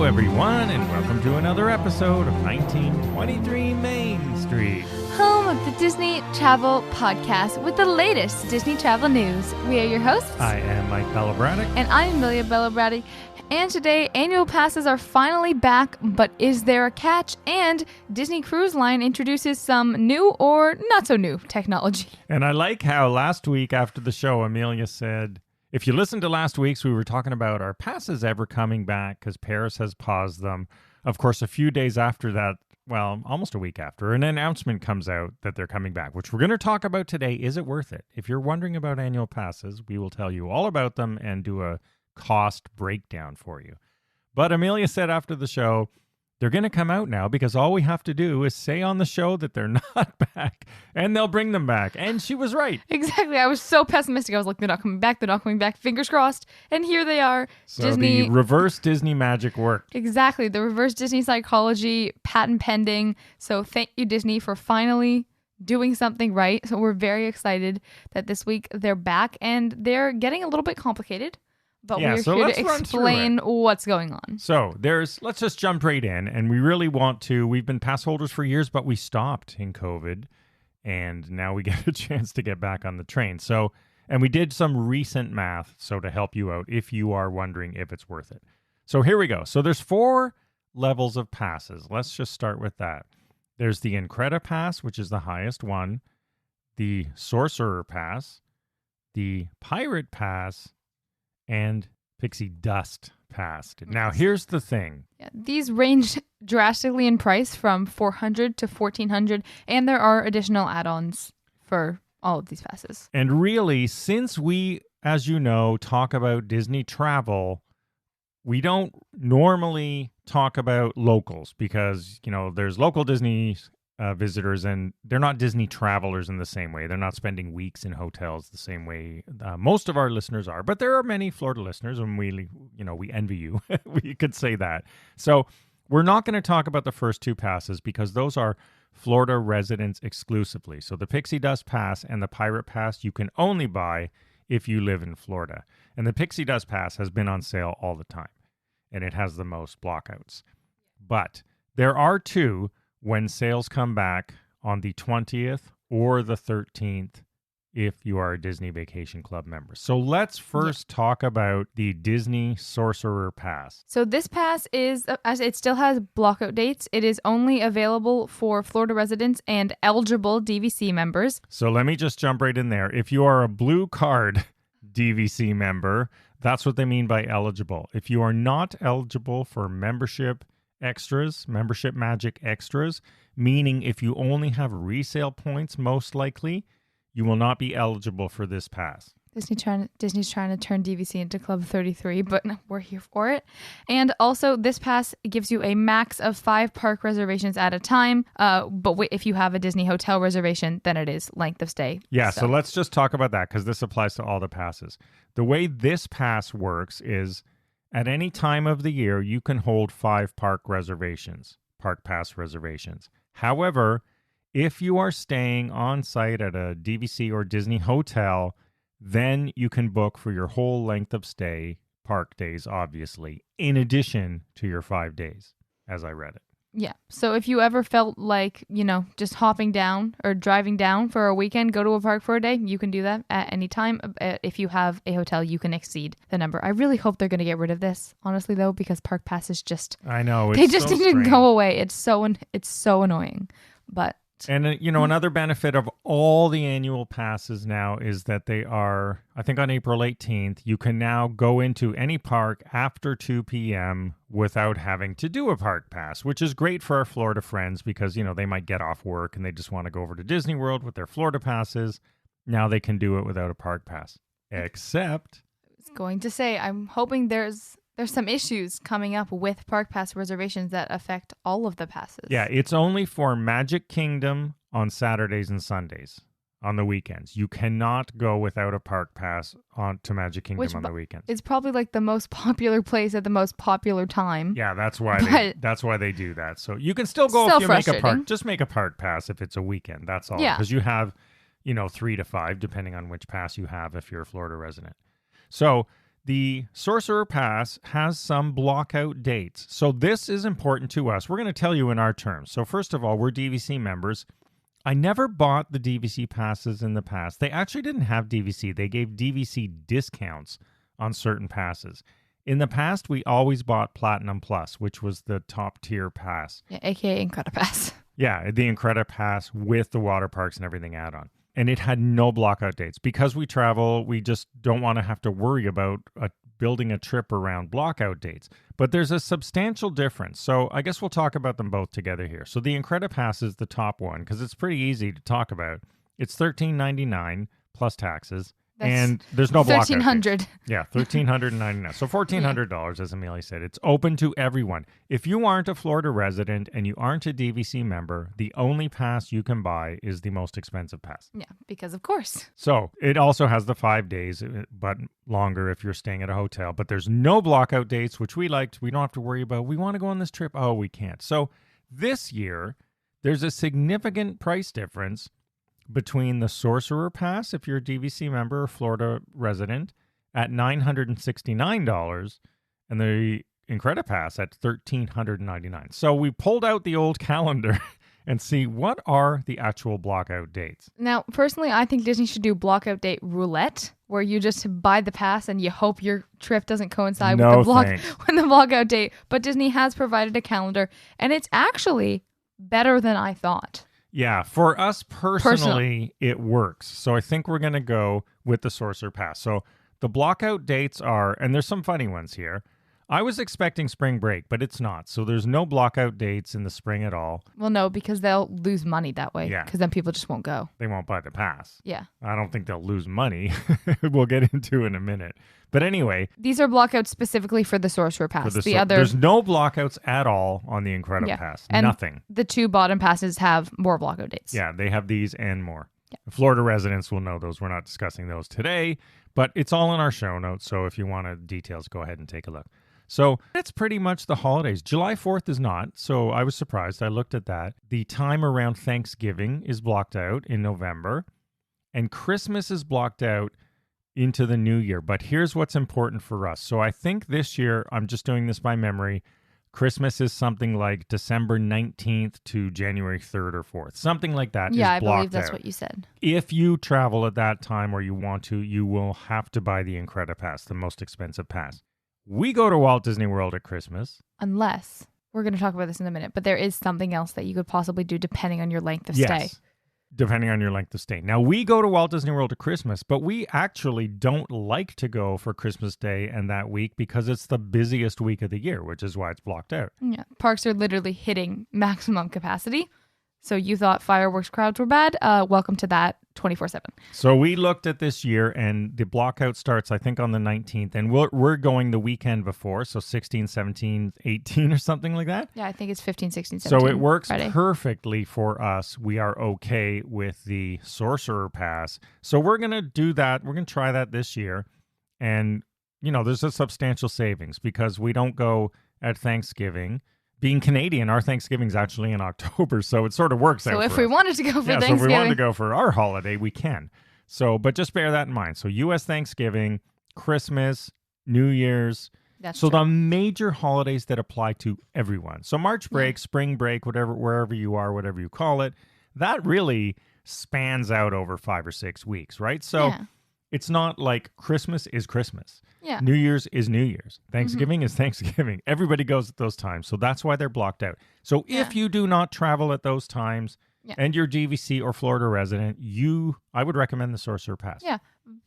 everyone, and welcome to another episode of 1923 Main Street. Home of the Disney Travel Podcast with the latest Disney travel news. We are your hosts. I am Mike Bellabraddock. And I'm Amelia Bellabraddock. And today, annual passes are finally back, but is there a catch? And Disney Cruise Line introduces some new or not so new technology. And I like how last week after the show, Amelia said, if you listened to last week's, we were talking about are passes ever coming back because Paris has paused them. Of course, a few days after that, well, almost a week after, an announcement comes out that they're coming back, which we're going to talk about today. Is it worth it? If you're wondering about annual passes, we will tell you all about them and do a cost breakdown for you. But Amelia said after the show, they're going to come out now because all we have to do is say on the show that they're not back and they'll bring them back. And she was right. Exactly. I was so pessimistic. I was like, they're not coming back. They're not coming back. Fingers crossed. And here they are. So Disney. The reverse Disney magic worked. Exactly. The reverse Disney psychology, patent pending. So thank you, Disney, for finally doing something right. So we're very excited that this week they're back and they're getting a little bit complicated. But we're here to explain what's going on. So let's just jump right in. And we really want to, we've been pass holders for years, but we stopped in COVID. And now we get a chance to get back on the train. So, and we did some recent math. So to help you out, if you are wondering if it's worth it. So here we go. So there's 4 levels of passes. Let's just start with that. There's the Incredipass Pass, which is the highest one. The Sorcerer Pass. The Pirate Pass. And Pixie Dust Pass. Now, here's the thing. Yeah, these range drastically in price from $400 to $1,400, and there are additional add-ons for all of these passes. And really, since we, as you know, talk about Disney travel, we don't normally talk about locals because, you know, there's local Disney visitors, and they're not Disney travelers in the same way. They're not spending weeks in hotels the same way most of our listeners are. But there are many Florida listeners, and we envy you. We could say that. So we're not going to talk about the first 2 passes because those are Florida residents exclusively. So the Pixie Dust Pass and the Pirate Pass you can only buy if you live in Florida. And the Pixie Dust Pass has been on sale all the time, and it has the most blockouts. But there are 2 when sales come back on the 20th or the 13th if you are a Disney Vacation Club member. So let's first talk about the Disney Sorcerer Pass. So this pass is, as it still has blockout dates, it is only available for Florida residents and eligible DVC members. So let me just jump right in there. If you are a blue card DVC member, that's what they mean by eligible. If you are not eligible for membership Magic Extras, meaning if you only have resale points, most likely, you will not be eligible for this pass. Disney's trying to turn DVC into Club 33, but we're here for it. And also, this pass gives you a max of 5 park reservations at a time. But if you have a Disney hotel reservation, then it is length of stay. Yeah, so let's just talk about that because this applies to all the passes. The way this pass works is at any time of the year, you can hold 5 park pass reservations. However, if you are staying on site at a DVC or Disney hotel, then you can book for your whole length of stay, park days, obviously, in addition to your 5 days, as I read it. Yeah. So if you ever felt like, just hopping down or driving down for a weekend, go to a park for a day, you can do that at any time. If you have a hotel, you can exceed the number. I really hope they're going to get rid of this, honestly, though, because park passes I know. They just need to go away. It's so annoying. But... And, another benefit of all the annual passes now is that they are, I think on April 18th, you can now go into any park after 2 p.m. without having to do a park pass, which is great for our Florida friends because, they might get off work and they just want to go over to Disney World with their Florida passes. Now they can do it without a park pass. Except... I was going to say, I'm hoping there's some issues coming up with park pass reservations that affect all of the passes. Yeah, it's only for Magic Kingdom on Saturdays and Sundays on the weekends. You cannot go without a park pass on to Magic Kingdom on the weekends. It's probably like the most popular place at the most popular time. Yeah, that's why they do that. So you can still go if you make a park. Just make a park pass if it's a weekend. That's all. Yeah. Because you have, 3 to 5, depending on which pass you have if you're a Florida resident. So The Sorcerer Pass has some blockout dates. So this is important to us. We're going to tell you in our terms. So first of all, we're DVC members. I never bought the DVC passes in the past. They actually didn't have DVC. They gave DVC discounts on certain passes. In the past, we always bought Platinum Plus, which was the top tier pass. Yeah, aka Incredipass. Yeah, the Incredipass with the water parks and everything add-on. And it had no blockout dates. Because we travel, we just don't want to have to worry about building a trip around blockout dates. But there's a substantial difference. So I guess we'll talk about them both together here. So the Incredipass is the top one because it's pretty easy to talk about. It's $13.99 plus taxes. And there's no blockout. $1,300. Yeah, $1,399. So $1,400, as Amelia said. It's open to everyone. If you aren't a Florida resident and you aren't a DVC member, the only pass you can buy is the most expensive pass. Yeah, because of course. So it also has the 5 days, but longer if you're staying at a hotel. But there's no blockout dates, which we liked. We don't have to worry about. We want to go on this trip. Oh, we can't. So this year, there's a significant price difference between the Sorcerer Pass, if you're a DVC member or Florida resident, at $969, and the Incredipass at $1,399. So we pulled out the old calendar and see what are the actual blockout dates. Now, personally, I think Disney should do blockout date roulette, where you just buy the pass and you hope your trip doesn't coincide with the blockout date. But Disney has provided a calendar, and it's actually better than I thought. Yeah, for us personally, it works. So I think we're going to go with the Sorcerer Pass. So the blockout dates are, and there's some funny ones here. I was expecting spring break, but it's not. So there's no blockout dates in the spring at all. Well, no, because they'll lose money that way. Yeah. Because then people just won't go. They won't buy the pass. Yeah. I don't think they'll lose money. We'll get into in a minute. But anyway. These are blockouts specifically for the Sorcerer Pass. There's no blockouts at all on the Incredipass. And nothing. The two bottom passes have more blockout dates. Yeah, they have these and more. Yeah. Florida residents will know those. We're not discussing those today, but it's all in our show notes. So if you want details, go ahead and take a look. So that's pretty much the holidays. July 4th is not, so I was surprised. I looked at that. The time around Thanksgiving is blocked out in November, and Christmas is blocked out into the new year. But here's what's important for us. So I think this year, I'm just doing this by memory, Christmas is something like December 19th to January 3rd or 4th. Something like that is blocked out. Yeah, I believe that's what you said. If you travel at that time or you want to, you will have to buy the Incredipass, the most expensive pass. We go to Walt Disney World at Christmas. Unless, we're going to talk about this in a minute, but there is something else that you could possibly do depending on your length of stay. Depending on your length of stay. Now, we go to Walt Disney World at Christmas, but we actually don't like to go for Christmas Day and that week because it's the busiest week of the year, which is why it's blocked out. Yeah, parks are literally hitting maximum capacity. So you thought fireworks crowds were bad? Welcome to that 24/7. So we looked at this year, and the blockout starts, I think, on the 19th, and we're going the weekend before, so 16, 17, 18 or something like that. Yeah, I think it's 15, 16, 17. So it works Friday. perfectly for us. We are okay with the Sorcerer Pass. So we're going to do that. We're going to try that this year. And, you know, there's a substantial savings because we don't go at Thanksgiving. Being Canadian, our Thanksgiving's actually in October, so it sort of works out. So if for we us. wanted to go for Thanksgiving. So if we wanted to go for our holiday, we can. So, but just bear that in mind. So U.S. Thanksgiving, Christmas, New Year's. That's so true. the major holidays that apply to everyone. So March break, spring break, wherever you are, whatever you call it, that really spans out over 5 or 6 weeks, right? So it's not like Christmas is Christmas. Yeah. New Year's is New Year's. Thanksgiving is Thanksgiving. Everybody goes at those times. So that's why they're blocked out. So if you do not travel at those times and you're DVC or Florida resident, I would recommend the Sorcerer Pass. Yeah.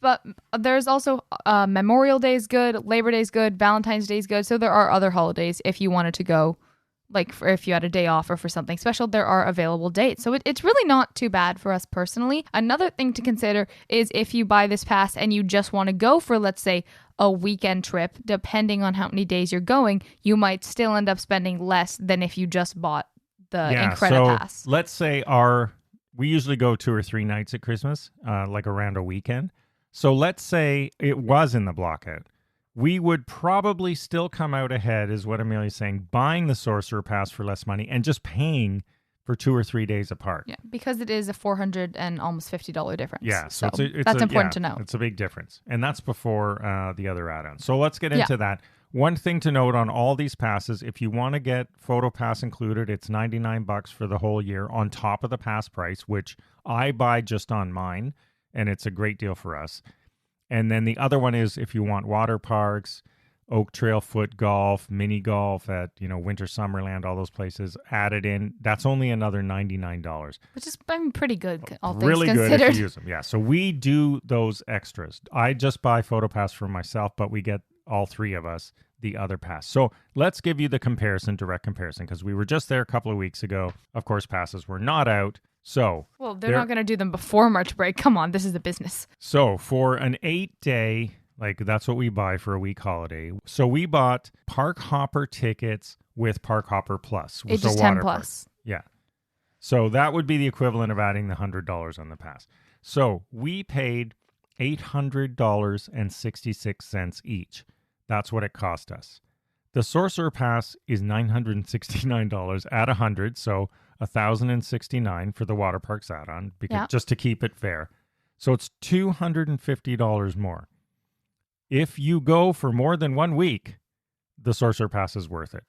But there's also Memorial Day is good, Labor Day is good, Valentine's Day is good. So there are other holidays if you wanted to go, like if you had a day off or for something special, there are available dates. So it's really not too bad for us personally. Another thing to consider is if you buy this pass and you just want to go for, let's say, a weekend trip, depending on how many days you're going, you might still end up spending less than if you just bought the Incredipass. So let's say we usually go 2 or 3 nights at Christmas, like around a weekend. So let's say it was in the blockout. We would probably still come out ahead, is what Amelia's saying, buying the Sorcerer Pass for less money and just paying for 2 or 3 days apart. Yeah, because it is a $400 and almost $50 difference. Yeah, so that's important to know. It's a big difference. And that's before the other add-ons. So let's get into that. One thing to note on all these passes, if you want to get Photo Pass included, it's $99 for the whole year on top of the pass price, which I buy just on mine, and it's a great deal for us. And then the other one is if you want water parks, Oak Trail foot golf, mini golf at, Winter Summerland, all those places added in, that's only another $99. Which is pretty good, all things really considered. Good if you use them. Yeah, so we do those extras. I just buy Photo Pass for myself, but we get all three of us the other pass. So let's give you the direct comparison, because we were just there a couple of weeks ago. Of course, passes were not out. So well, they're not going to do them before March break. Come on, this is the business. So for an 8-day, that's what we buy for a week holiday. So we bought Park Hopper tickets with Park Hopper Plus. It's just 10 plus. Yeah. So that would be the equivalent of adding the $100 on the pass. So we paid $800.66 each. That's what it cost us. The Sorcerer Pass is $969 at $100, so $1,069 for the water parks add-on, just to keep it fair. So it's $250 more. If you go for more than 1 week, the Sorcerer Pass is worth it.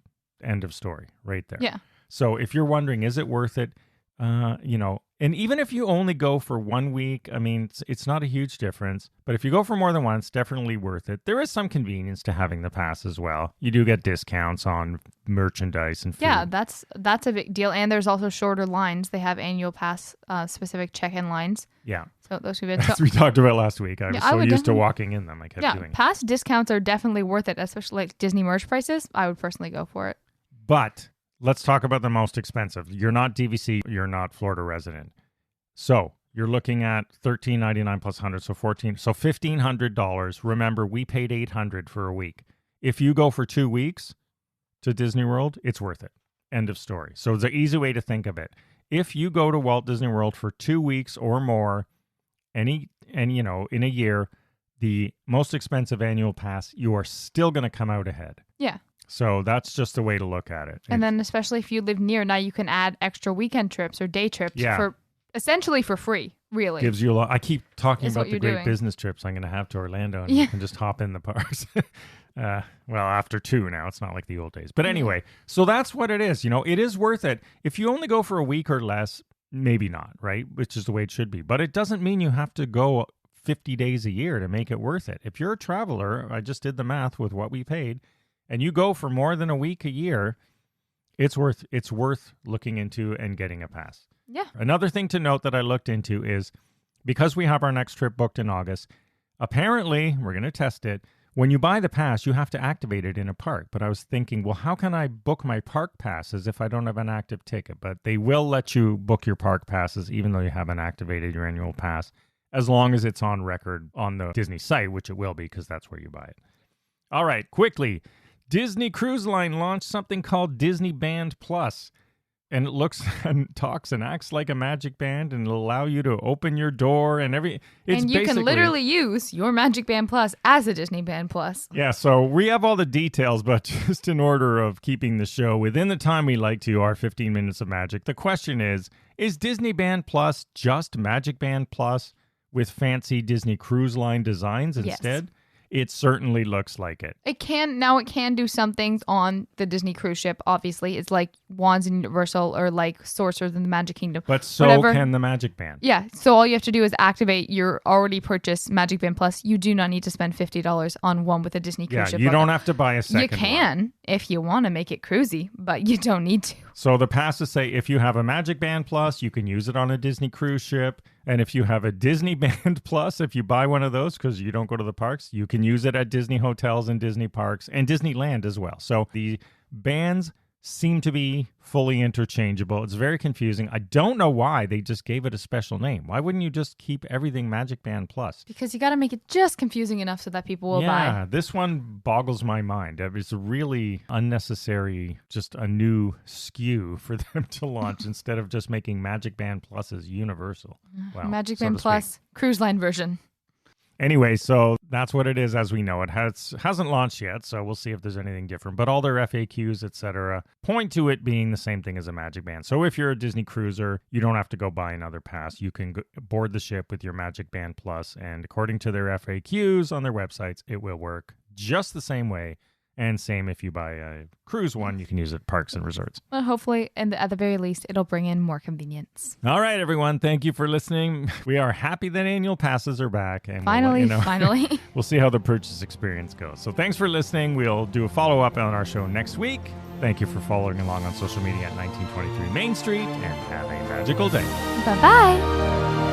End of story, right there. Yeah. So if you're wondering, is it worth it? And even if you only go for 1 week, it's not a huge difference. But if you go for more than once, definitely worth it. There is some convenience to having the pass as well. You do get discounts on merchandise and food. Yeah, that's a big deal. And there's also shorter lines. They have annual pass specific check-in lines. Yeah. So those should be good. As we talked about last week. I was so used to walking in them. I kept doing it. Pass discounts are definitely worth it, especially like Disney merch prices. I would personally go for it. But let's talk about the most expensive. You're not DVC. You're not Florida resident. So you're looking at $13.99 plus $100, so $1,500. Remember, we paid $800 for a week. If you go for 2 weeks to Disney World, it's worth it. End of story. So it's an easy way to think of it. If you go to Walt Disney World for 2 weeks or more, in a year, the most expensive annual pass, you are still going to come out ahead. Yeah. So that's just the way to look at it. And then especially if you live near, now you can add extra weekend trips or day trips for essentially for free, really. Gives you a lot. I keep talking about the great business trips I'm going to have to Orlando, and you can just hop in the parks. Well, after 2 now, it's not like the old days. But anyway, so that's what it is. It is worth it. If you only go for a week or less, maybe not, right? Which is the way it should be. But it doesn't mean you have to go 50 days a year to make it worth it. If you're a traveler, I just did the math with what we paid, and you go for more than a week a year, it's worth looking into and getting a pass. Yeah. Another thing to note that I looked into is because we have our next trip booked in August, apparently, we're going to test it, when you buy the pass, you have to activate it in a park. But I was thinking, well, how can I book my park passes if I don't have an active ticket? But they will let you book your park passes even though you haven't activated your annual pass, as long as it's on record on the Disney site, which it will be because that's where you buy it. All right, quickly. Disney Cruise Line launched something called DisneyBand Plus. And it looks and talks and acts like a MagicBand, and it'll allow you to open your door and you can literally use your MagicBand Plus as a DisneyBand Plus. Yeah, so we have all the details, but just in order of keeping the show within the time we like to, our 15 minutes of magic, the question is DisneyBand Plus just MagicBand Plus with fancy Disney Cruise Line designs instead? Yes. It certainly looks like it. It can do some things on the Disney cruise ship, obviously. It's like Wands in Universal or like Sorcerers in the Magic Kingdom. But so can the MagicBand. Yeah, so all you have to do is activate your already purchased MagicBand Plus. You do not need to spend $50 on one with a Disney cruise ship. Yeah, you don't have to buy a second one. You can if you want to make it cruisy, but you don't need to. So the passes say if you have a MagicBand Plus, you can use it on a Disney cruise ship. And if you have a DisneyBand Plus, if you buy one of those because you don't go to the parks, you can use it at Disney hotels and Disney parks and Disneyland as well. So the bands seem to be fully interchangeable. It's very confusing. I don't know why they just gave it a special name. Why wouldn't you just keep everything MagicBand Plus? Because you got to make it just confusing enough so that people will buy. Yeah, this one boggles my mind. It's really unnecessary, just a new SKU for them to launch instead of just making MagicBand Plus as universal. Wow, MagicBand Plus cruise line version. Anyway, so that's what it is as we know it. Hasn't launched yet, so we'll see if there's anything different. But all their FAQs, etc., point to it being the same thing as a MagicBand. So if you're a Disney cruiser, you don't have to go buy another pass. You can board the ship with your MagicBand Plus, and according to their FAQs on their websites, it will work just the same way. And same if you buy a cruise one, you can use it at parks and resorts. Well, hopefully, and at the very least, it'll bring in more convenience. All right, everyone. Thank you for listening. We are happy that annual passes are back. And Finally, finally. We'll see how the purchase experience goes. So thanks for listening. We'll do a follow-up on our show next week. Thank you for following along on social media at 1923 Main Street, and have a magical day. Bye-bye.